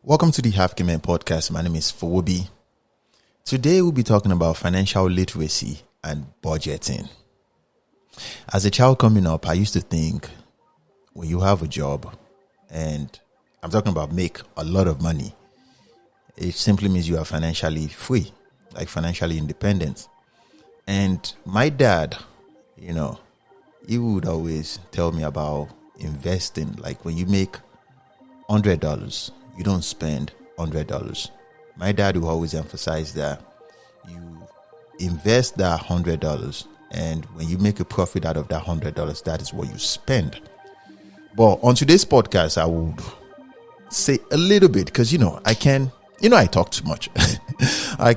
Welcome to the Half Game podcast. My name is Fowobi. Today we'll be talking about financial literacy and budgeting. As a child coming up, I used to think when you have a job, and I'm talking about make a lot of money, it simply means you are financially free, like financially independent. And my dad, he would always tell me about investing. Like when you make $100, you don't spend $100. My dad will always emphasize that you invest that $100, and when you make a profit out of that $100, that is what you spend. But on today's podcast, I would say a little bit because I talk too much. I'll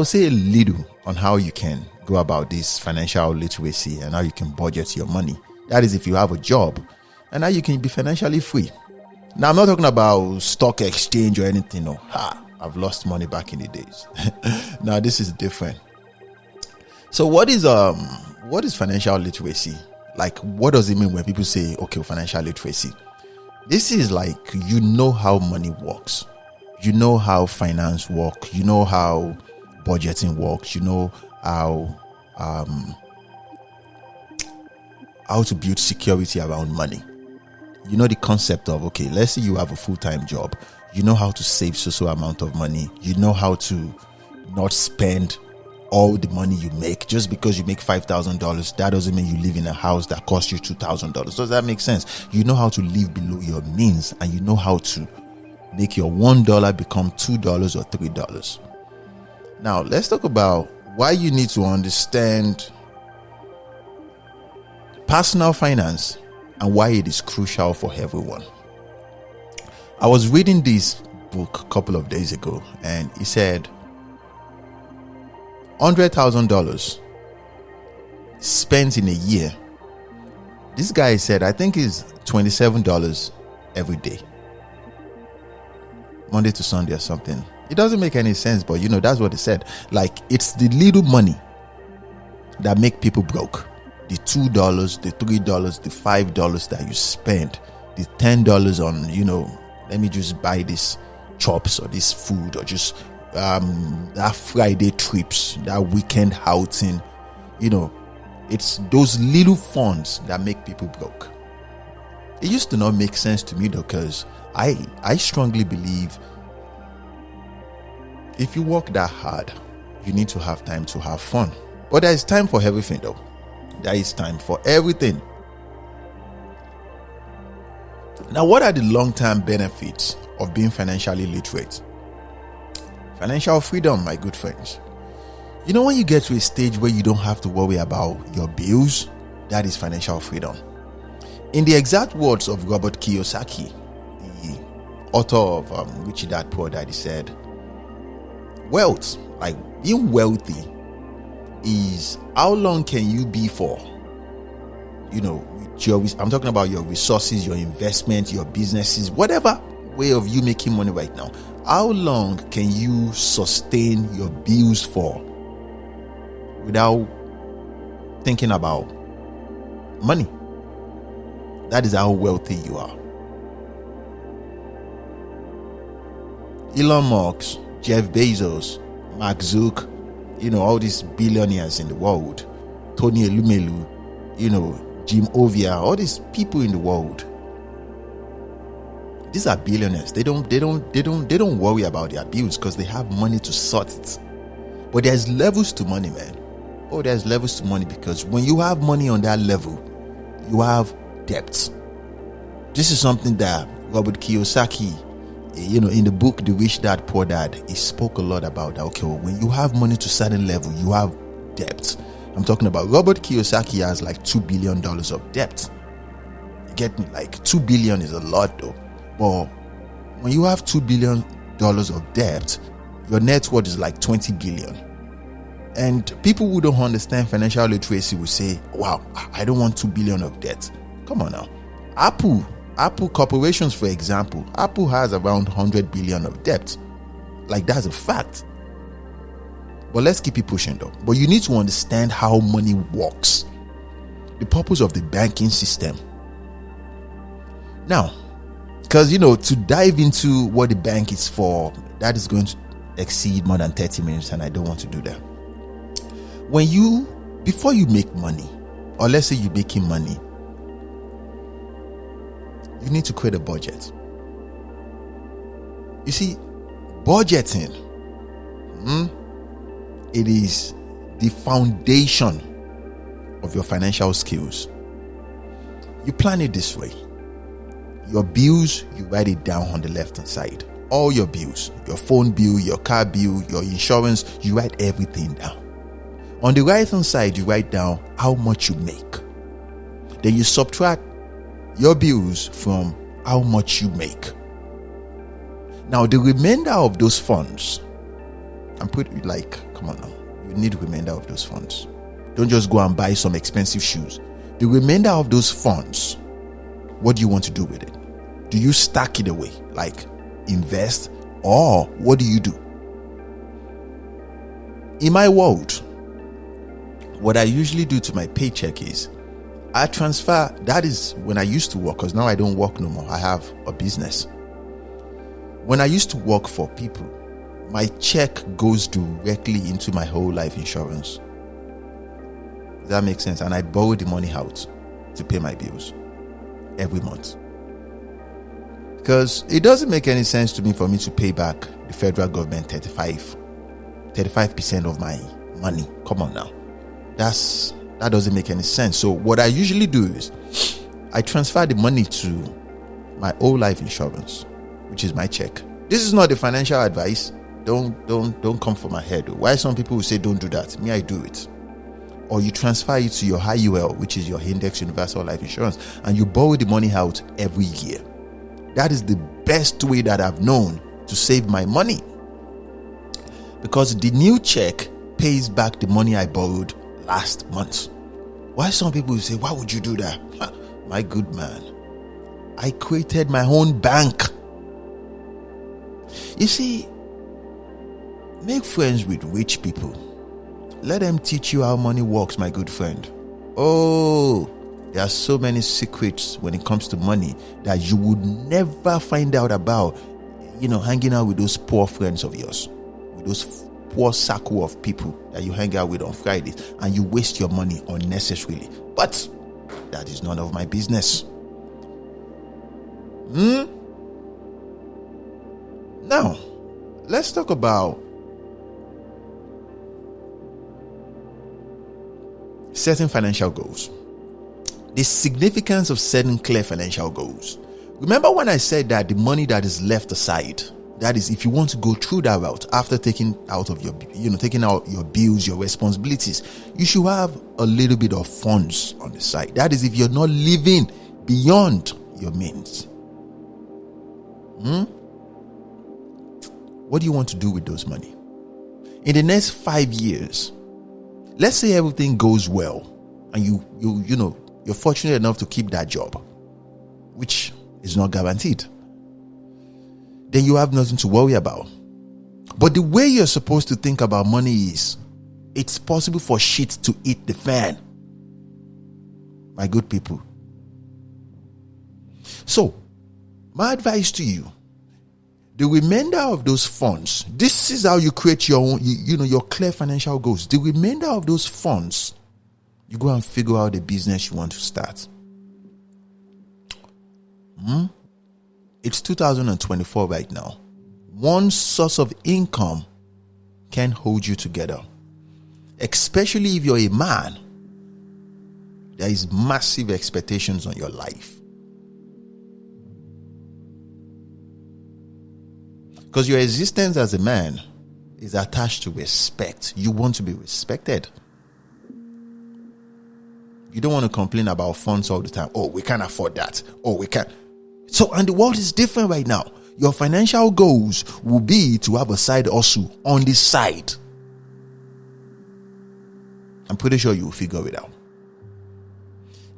say a little on how you can go about this financial literacy and how you can budget your money. That is if you have a job, and how you can be financially free. Now, I'm not talking about stock exchange or anything. No, I've lost money back in the days. Now, this is different. So, what is financial literacy? Like, what does it mean when people say, okay, financial literacy? This is like, you know how money works. You know how finance works. You know how budgeting works. You know how to build security around money. You know the concept of, okay, let's say you have a full-time job. You know how to save so amount of money. You know how to not spend all the money you make. Just because you make $5,000, that doesn't mean you live in a house that costs you $2,000. Does that make sense? You know how to live below your means, and you know how to make your $1 become $2 or $3. Now, let's talk about why you need to understand personal finance and why it is crucial for everyone. I was reading this book a couple of days ago, and it said $100,000 spent in a year. This guy said, I think is $27 every day, Monday to Sunday or something. It doesn't make any sense, but that's what he said. Like, it's the little money that make people broke. The $2, the $3, the $5 that you spend, the $10 on, let me just buy this chops or this food, or just that Friday trips, that weekend outing. It's those little funds that make people broke. It used to not make sense to me though, because I strongly believe if you work that hard, you need to have time to have fun. But there is time for everything though. There is time for everything. Now, what are the long-term benefits of being financially literate? Financial freedom, my good friends. When you get to a stage where you don't have to worry about your bills, that is financial freedom. In the exact words of Robert Kiyosaki, the author of Rich Dad Poor Dad, he said, wealth, like being wealthy, is how long can you be for? I'm talking about your resources, your investment, your businesses, whatever way of you making money right now. How long can you sustain your bills for without thinking about money? That is how wealthy you are. Elon Musk, Jeff Bezos, Mark Zuckerberg, all these billionaires in the world, Tony Elumelu, Jim Ovia, all these people in the world. These are billionaires. They don't worry about their bills because they have money to sort it. But there's levels to money, man. Oh, there's levels to money, because when you have money on that level, you have debts. This is something that Robert Kiyosaki, in the book The Rich Dad Poor Dad, he spoke a lot about that. Okay, well, when you have money to a certain level, you have debt. I'm talking about Robert Kiyosaki has like $2 billion of debt. You get me? Like $2 billion is a lot though. But when you have $2 billion of debt, your net worth is like 20 billion. And people who don't understand financial literacy will say, wow, I don't want 2 billion of debt. Come on now. Apple corporations, for example, Apple has around 100 billion of debt. Like, that's a fact. But let's keep it pushing though. But you need to understand how money works. The purpose of the banking system. Now, Because, to dive into what the bank is for, that is going to exceed more than 30 minutes, and I don't want to do that. Before you make money, or let's say you're making money, you need to create a budget. You see, budgeting, it is the foundation of your financial skills. You plan it this way. Your bills, you write it down on the left-hand side. All your bills, your phone bill, your car bill, your insurance, you write everything down. On the right-hand side, you write down how much you make. Then you subtract your bills from how much you make. Now, the remainder of those funds, come on now, you need the remainder of those funds. Don't just go and buy some expensive shoes. The remainder of those funds, what do you want to do with it? Do you stack it away, like invest, or what do you do? In my world, what I usually do to my paycheck is I transfer. That is when I used to work, because now I don't work no more. I have a business. When I used to work for people, my check goes directly into my whole life insurance. Does that make sense? And I borrow the money out to pay my bills every month. Because it doesn't make any sense to me for me to pay back the federal government 35% of my money. Come on now. That doesn't make any sense. So what I usually do is I transfer the money to my whole life insurance, which is my check. This is not the financial advice. Don't come for my head. Why some people will say don't do that? Me, I do it. Or you transfer it to your IUL, which is your Index Universal Life Insurance, and you borrow the money out every year. That is the best way that I've known to save my money, because the new check pays back the money I borrowed last month. Why some people will say, why would you do that? My good man, I created my own bank. You see, make friends with rich people. Let them teach you how money works, my good friend. Oh, there are so many secrets when it comes to money that you would never find out about, hanging out with those poor friends of yours, with those poor circle of people that you hang out with on Fridays, and you waste your money unnecessarily. But that is none of my business. Now, let's talk about setting financial goals. The significance of setting clear financial goals. Remember when I said that the money that is left aside, that is, if you want to go through that route after taking out your bills, your responsibilities, you should have a little bit of funds on the side. That is, if you're not living beyond your means. What do you want to do with those money? In the next 5 years, let's say everything goes well and you're fortunate enough to keep that job, which is not guaranteed. Then you have nothing to worry about. But the way you're supposed to think about money is, it's possible for shit to eat the fan. My good people. So, my advice to you, the remainder of those funds, this is how you create your own, your clear financial goals. The remainder of those funds, you go and figure out the business you want to start. It's 2024 right now. One source of income can hold you together. Especially if you're a man, there is massive expectations on your life. Because your existence as a man is attached to respect. You want to be respected. You don't want to complain about funds all the time. Oh, we can't afford that. Oh, we can't. So, and the world is different right now. Your financial goals will be to have a side hustle on the side. I'm pretty sure you will figure it out.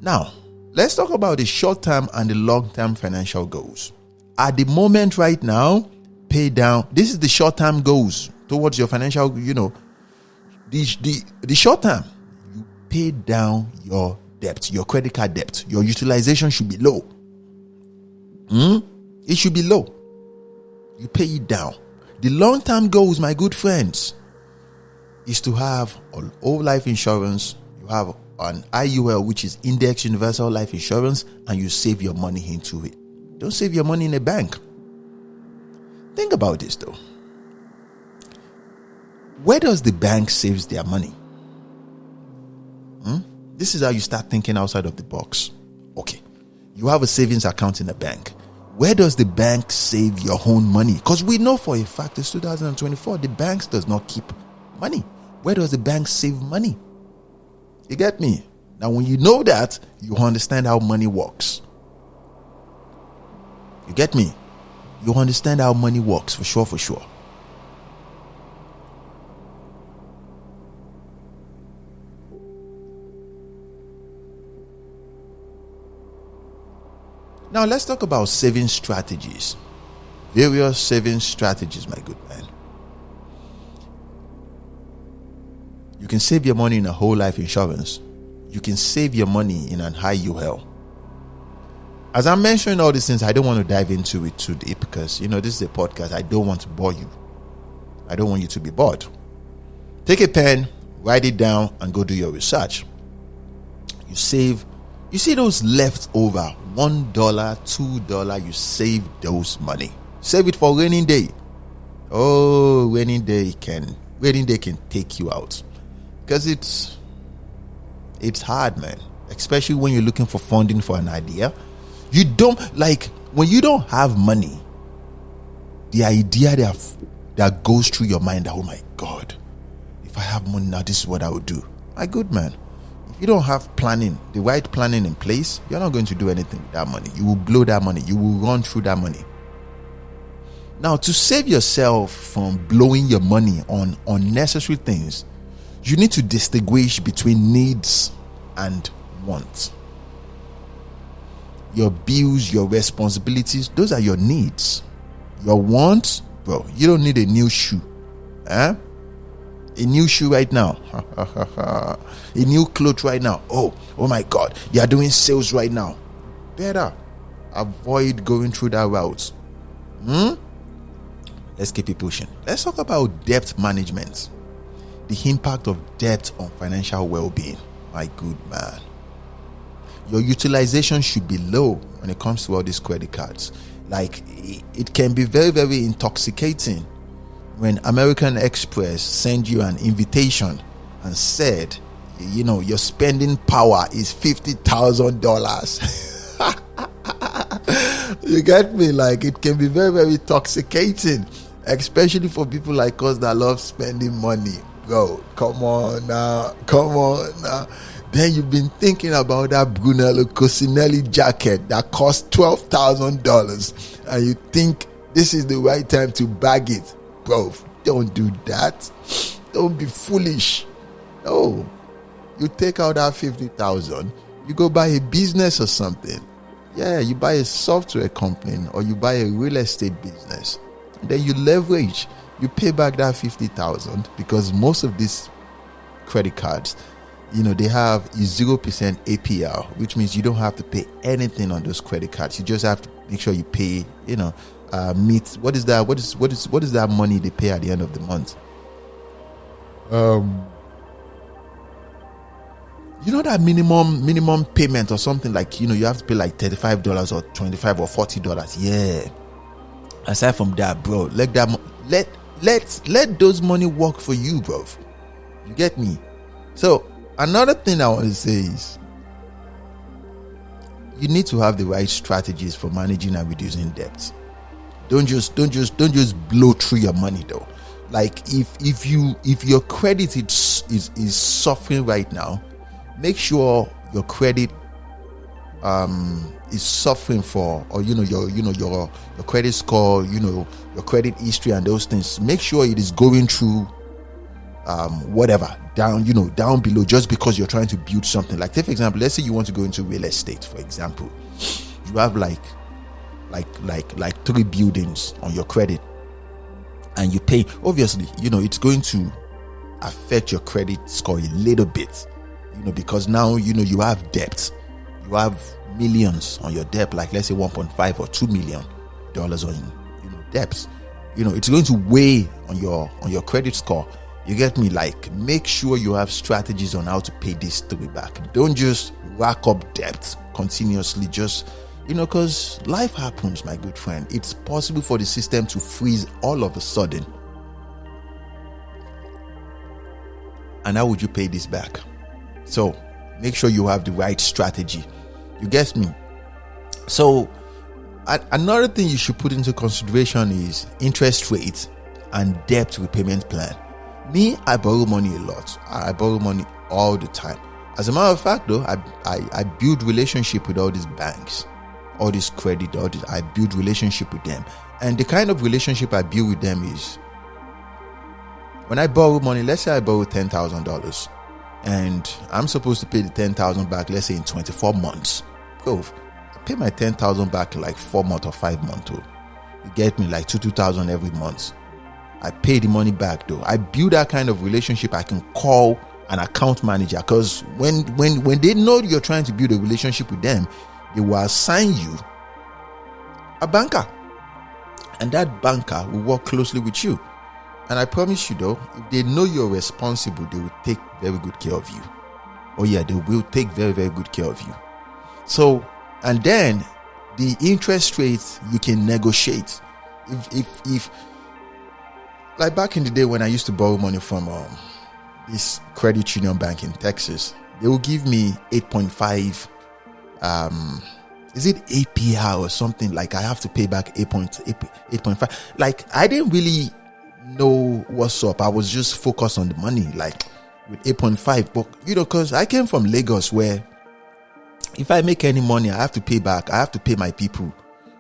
Now, let's talk about the short-term and the long-term financial goals. At the moment right now, pay down. This is the short-term goals towards your financial, the short term. You pay down your debt, your credit card debt. Your utilization should be low. It should be low. You pay it down. The long-term goals, my good friends, is to have an whole life insurance. You have an IUL, which is Index Universal Life Insurance, and you save your money into it. Don't save your money in a bank. Think about this though. Where does the bank save their money? This is how you start thinking outside of the box. Okay, you have a savings account in a bank. Where does the bank save your own money? Because we know for a fact it's 2024, the banks does not keep money. Where does the bank save money? You get me? Now, when you know that, you understand how money works. You get me? You understand how money works, for sure. Now, let's talk about saving strategies. Various saving strategies, my good man. You can save your money in a whole life insurance. You can save your money in an IUL. As I'm mentioning all these things, I don't want to dive into it too deep because, this is a podcast. I don't want to bore you. I don't want you to be bored. Take a pen, write it down, and go do your research. You see those leftover $1, $2, you save those money. Save it for rainy day. Oh, rainy day can take you out. Because it's hard, man. Especially when you're looking for funding for an idea. You don't when you don't have money, the idea that goes through your mind, oh my God, if I have money now, this is what I would do. My good man, if you don't have the right planning in place, you're not going to do anything with that money. You will blow that money. You will run through that money. Now, to save yourself from blowing your money on unnecessary things, you need to distinguish between needs and wants. Your bills, your responsibilities, those are your needs. Your wants, bro, you don't need a new shoe. A new shoe right now. A new clothes right now. Oh my God, they are doing sales right now. Better avoid going through that route. Let's keep it pushing. Let's talk about debt management. The impact of debt on financial well-being. My good man. Your utilization should be low when it comes to all these credit cards. It can be very, very intoxicating when American Express send you an invitation and said, your spending power is $50,000. You get me? It can be very, very intoxicating, especially for people like us that love spending money. Bro, come on now. Then you've been thinking about that Brunello Cucinelli jacket that cost $12,000 and you think this is the right time to bag it. Bro, don't do that. Don't be foolish. No. You take out that $50,000, you go buy a business or something. Yeah, you buy a software company or you buy a real estate business. And then you leverage. You pay back that $50,000 because most of these credit cards, they have a 0% APR, which means you don't have to pay anything on those credit cards. You just have to make sure you pay, meet. What is that? What is that money they pay at the end of the month? That minimum payment or something you have to pay like $35 or $25 or $40. Yeah. Aside from that, bro, let those money work for you, bro. You get me? So another thing I want to say is you need to have the right strategies for managing and reducing debt. Don't just blow through your money though. If your credit is suffering right now, make sure your credit is suffering for, or your credit score, your credit history and those things. Make sure it is going through whatever down below, just because you're trying to build something. Take for example, let's say you want to go into real estate, for example. You have like 3 buildings on your credit and you pay. Obviously, it's going to affect your credit score a little bit, because now you have debt. You have millions on your debt, let's say 1.5 or 2 million. on debts. It's going to weigh on your credit score. You get me? Like, make sure you have strategies on how to pay this thing back. Don't just rack up debt continuously, just because life happens, my good friend. It's possible for the system to freeze all of a sudden. And how would you pay this back? So make sure you have the right strategy. You get me? So another thing you should put into consideration is interest rates and debt repayment plan. Me, I borrow money a lot. I borrow money all the time. As a matter of fact, though, I build relationship with all these banks, all this credit, I build relationship with them. And the kind of relationship I build with them is, when I borrow money, let's say I borrow $10,000 and I'm supposed to pay the $10,000 back, let's say in 24 months. Bro, I pay my $10,000 back in like 4 months or 5 months. Too. You get me, like $2,000 every month. I pay the money back though. I build that kind of relationship. I can call an account manager, because when they know you're trying to build a relationship with them, they will assign you a banker, and that banker will work closely with you. And I promise you though, if they know you're responsible, they will take very good care of you. Oh yeah, they will take very, very good care of you. So, and then the interest rates you can negotiate. If like back in the day when I used to borrow money from this credit union bank in Texas, they will give me 8.5 is it APR or something, like I have to pay back 8.5. Like, I didn't really know what's up. I was just focused on the money, like with 8.5. But because I came from Lagos, where if I make any money, I have to pay back. I have to pay my people,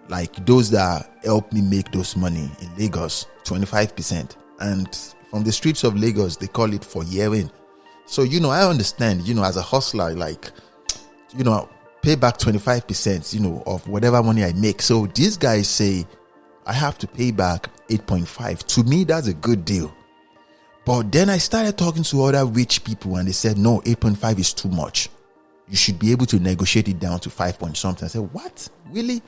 like those that help me make those money in Lagos, 25%. And from the streets of Lagos, they call it for year-in. So I understand, as a hustler, like pay back 25%, of whatever money I make. So these guys say I have to pay back 8.5. To me, that's a good deal. But then I started talking to other rich people, and they said, no, 8.5 is too much. You should be able to negotiate it down to 5 point something. I said, what? Really?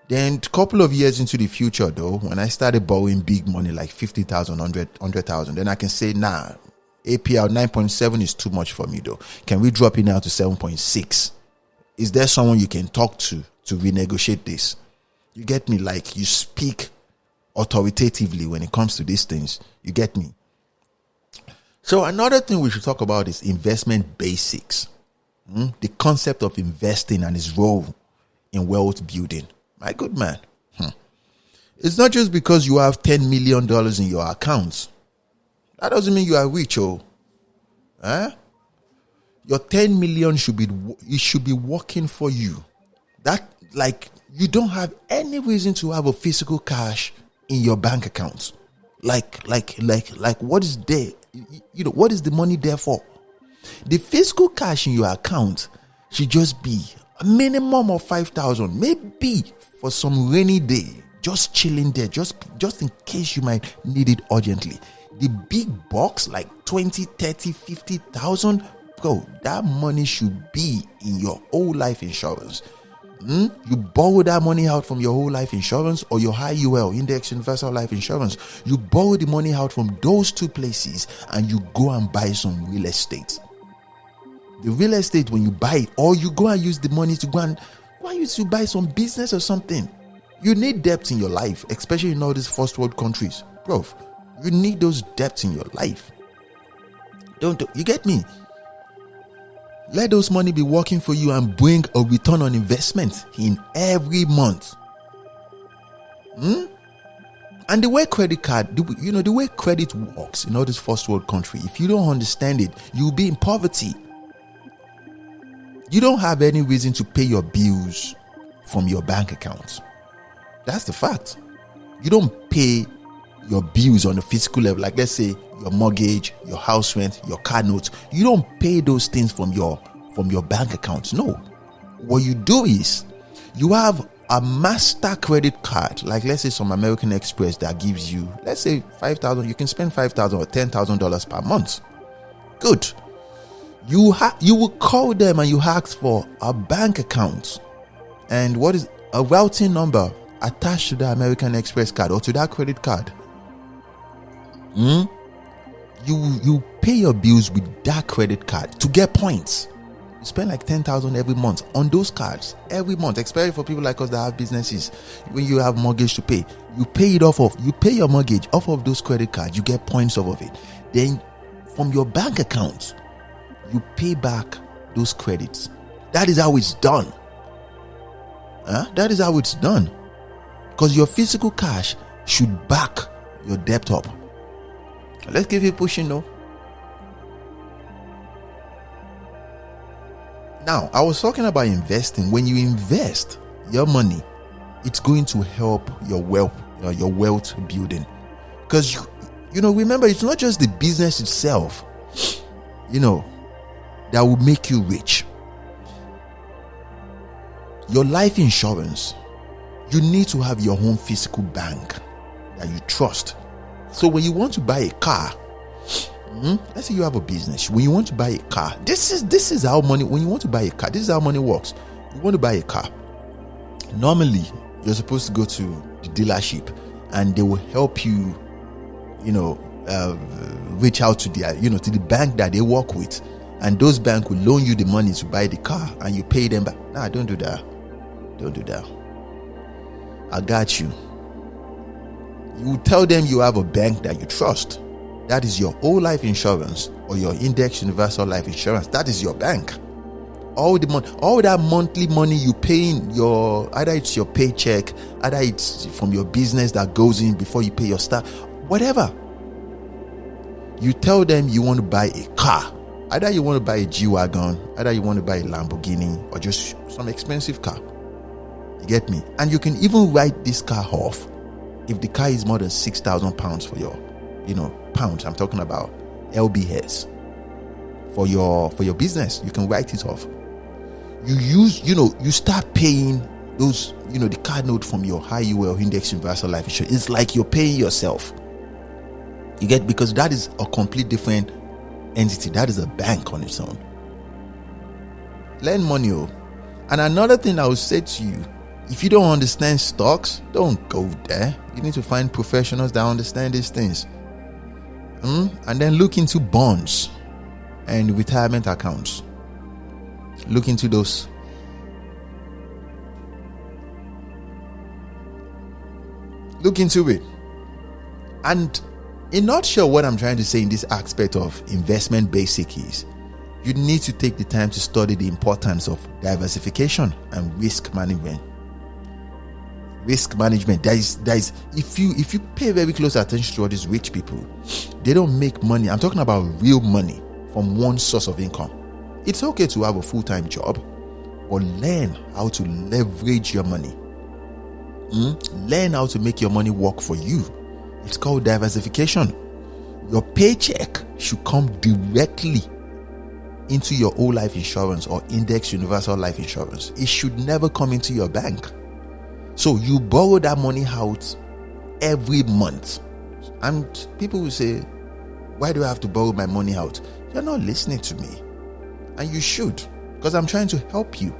Then a couple of years into the future, though, when I started borrowing big money, like 50,000, 100,000, then I can say, nah, APR 9.7 is too much for me, though. Can we drop it now to 7.6? Is there someone you can talk to renegotiate this? You get me? Like, you speak authoritatively when it comes to these things. You get me? So another thing we should talk about is investment basics. The concept of investing and its role in wealth building. My good man. It's not just because you have $10 million in your account. That doesn't mean you are rich, oh. Your 10 million should be working for you. That, like, you don't have any reason to have a physical cash in your bank account. Like what is there? What is the money there for? The physical cash in your account should just be a minimum of 5,000, maybe for some rainy day, just chilling there, just in case you might need it urgently. The big box, like 20, 30, 50,000, bro, that money should be in your whole life insurance. You borrow that money out from your whole life insurance or your high UL, index universal life insurance. You borrow the money out from those two places and you go and buy some real estate. The real estate, when you buy it, or you go and use the money to go and use to buy some business or something. You need debts in your life, especially in all these first world countries. Bro, you need those debts in your life. Don't you get me? Let those money be working for you and bring a return on investment in every month. And the way credit card, the way credit works in all this first world country, if you don't understand it, you'll be in poverty. You don't have any reason to pay your bills from your bank account. That's the fact. You don't pay your bills on a physical level, like let's say your mortgage, your house rent, your car notes. You don't pay those things from your bank account. No. What you do is you have a master credit card, like let's say some American Express that gives you, let's say 5,000. You can spend $5,000 or $10,000 per month. Good. You will call them and you ask for a bank account and what is a routing number. attached to the American Express card or to that credit card. You pay your bills with that credit card to get points. You spend like 10,000 every month on those cards every month, especially for people like us that have businesses. When you have mortgage to pay, you pay your mortgage off of those credit cards. You get points off of it. Then from your bank account, you pay back those credits. That is how it's done. That is how it's done. Because your physical cash should back your debt up. Let's keep it pushing though. Now, I was talking about investing. When you invest your money, it's going to help your wealth building. Because you know, remember, it's not just the business itself, that will make you rich. Your life insurance, you need to have your own physical bank that you trust. So when you want to buy a car, let's say you have a business. When you want to buy a car, this is how money. When you want to buy a car, this is how money works. You want to buy a car. Normally, you're supposed to go to the dealership, and they will help you, reach out to the bank that they work with, and those banks will loan you the money to buy the car, and you pay them back. Nah, don't do that. Don't do that. I got you. You tell them you have a bank that you trust. That is your whole life insurance or your index universal life insurance. That is your bank. All the money, all that monthly money you pay in either it's your paycheck, either it's from your business that goes in before you pay your staff, whatever. You tell them you want to buy a car. Either you want to buy a G-Wagon, either you want to buy a Lamborghini, or just some expensive car. You get me? And you can even write this car off if the car is more than 6,000 pounds for your, pounds. I'm talking about LBS for your business. You can write it off. You start paying those, the card note from your high UL index universal life insurance. It's like you're paying yourself. You get, because that is a complete different entity. That is a bank on its own. Learn money. And another thing I would say to you, if you don't understand stocks, don't go there. You need to find professionals that understand these things. And then look into bonds and retirement accounts. Look into those. Look into it. And in a nutshell, what I'm trying to say in this aspect of investment basic is you need to take the time to study the importance of diversification and risk management. Risk management. There is if you pay very close attention to all these rich people, they don't make money. I'm talking about real money from one source of income. It's okay to have a full-time job, but learn how to leverage your money. Learn how to make your money work for you. It's called diversification. Your paycheck should come directly into your whole life insurance or index universal life insurance. It should never come into your bank. So you borrow that money out every month. And people will say, why do I have to borrow my money out? You're not listening to me. And you should, because I'm trying to help you.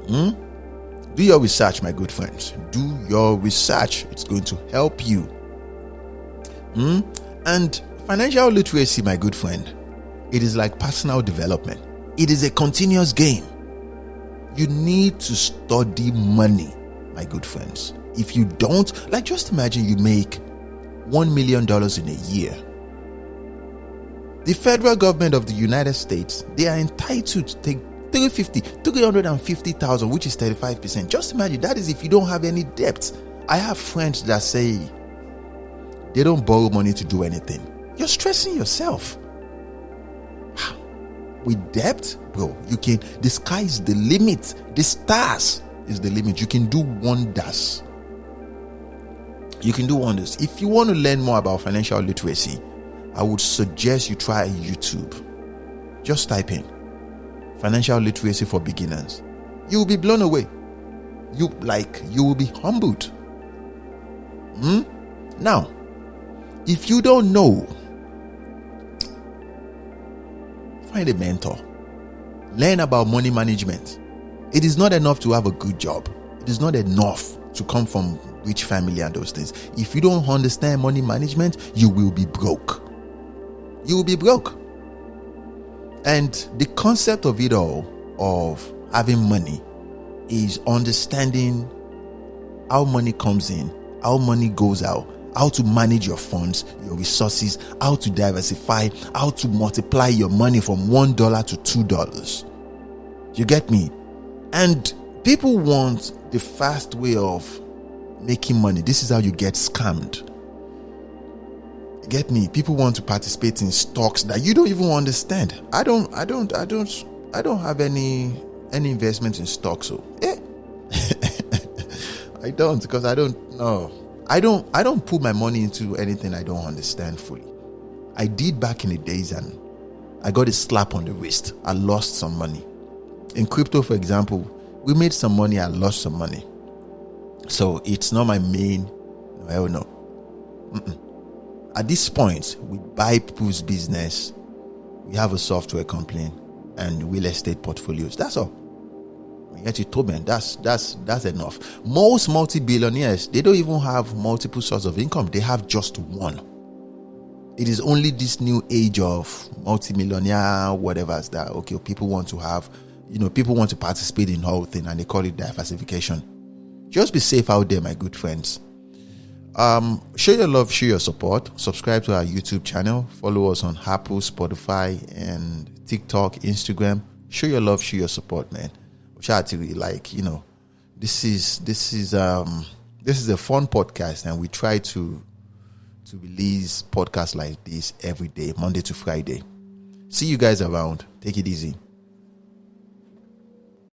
Do your research, my good friends. Do your research. It's going to help you. And financial literacy, my good friend, it is like personal development. It is a continuous game. You need to study money, my good friends. If you don't, just imagine you make $1 million in a year. The federal government of the United States, they are entitled to take 350,000, which is 35%. Just imagine, that is if you don't have any debt. I have friends that say they don't borrow money to do anything. You're stressing yourself. With debt, bro, the sky is the limit. The stars is the limit. You can do wonders. You can do wonders. If you want to learn more about financial literacy, I would suggest you try YouTube. Just type in financial literacy for beginners. You will be blown away. You will be humbled. Now, if you don't know, find a mentor. Learn about money management. It is not enough to have a good job. It is not enough to come from rich family and those things. If you don't understand money management, you will be broke. You will be broke. And the concept of it all, of having money, is understanding how money comes in, how money goes out, how to manage your funds, your resources, how to diversify, how to multiply your money from $1 to $2. You get me? And people want the fast way of making money. This is how you get scammed. You get me? People want to participate in stocks that you don't even understand. I don't have any investment in stocks. So I don't, because I don't know. I don't put my money into anything I don't understand fully. I did back in the days, and I got a slap on the wrist. I lost some money. In crypto, for example, we made some money, I lost some money. So it's not my main, hell no. At this point, we buy people's business, we have a software company and real estate portfolios. That's all. Yet you told me that's enough. Most multi-billionaires, they don't even have multiple sources of income. They have just one. It is only this new age of multi-millionaire whatever's that, okay, people want to have, people want to participate in the whole thing, and they call it diversification. Just be safe out there, my good friends. Show your love, show your support. Subscribe to our YouTube channel. Follow us on Apple, Spotify, and TikTok, Instagram. Show your love, show your support, man. This is a fun podcast, and we try to release podcasts like this every day, Monday to Friday. See you guys around. Take it easy.